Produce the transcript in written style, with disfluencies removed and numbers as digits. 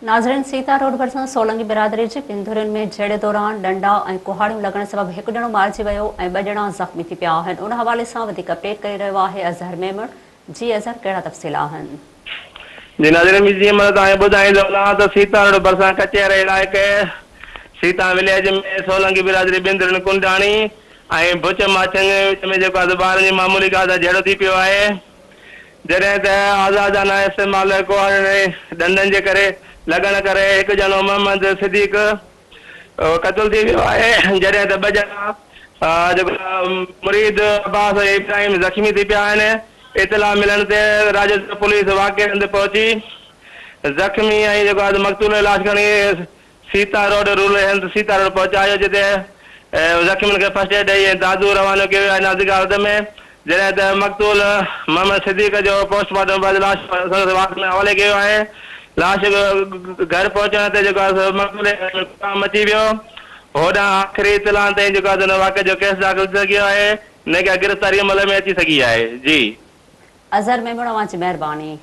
नाज़रीन, सीता रोड भरिसां सोलंगी बिरादरी जी पिंधुरियुनि में जहिड़े दौरान डंडा ऐं कुहाड़ियूं लॻण सबबि हिकु ॼणो मारिजी वियो ऐं 2 ॼणा ज़ख़्मी थी पिया आहिनि। उन हवाले सां वधीक अपडेट करे रहियो आहे अज़हर मेमण। जी अज़हर, कहिड़ा तफ़सील आहिनि? जी नाज़रीन, जीअं मां तव्हांखे ॿुधाईंदो वञां त सीता रोड भरिसां कचहरे इलाइक़े सीता विलेज में सोलंगी बिरादरी बिंदुरियुनि कुंडाणी ऐं भुच माछंग विच में जेको आहे ॿारनि जी मामूली ॻाल्हि झेड़ो थी पियो आहे। जॾहिं त आज़ादाना इस्तेमाल कुहाड़नि डंडनि जे करे लॻण करे हिकु ॼणो मोहम्मद सिद्दीक क़तल थी वियो आहे। जॾहिं त 2 ॼणा जेको मुरीद अब्बास इब्राहिम ज़ख़्मी थी पिया आहिनि। इतला मिलण ते राजस्थान पुलिस वाक़े हंधि पहुची ज़ख़्मी ऐं जेको आहे मक़तूल लाश खणी Sita road rural health Sita road पहुचायो, जिते ज़ख़्मियुनि खे फर्स्ट एड ॾेई दादू रवानो कयो आहे नाज़ुक हालत में। जॾहिं त मक़तूल मोहम्मद सिद्दीक जो पोस्टमार्टम बाद लाश वाक़ में हवाले कयो आहे। लाश घर पहुचण ते जेको आहे मक़तूल मची वियो। होॾां आख़िरी इतला ताईं जेको आहे वाक़े जो केस दाख़िल थी सघियो आहे। हिन खे गिरफ़्तारी अमल में अची सघी आहे। जी अज़हर मेमण, अवां जी महिरबानी।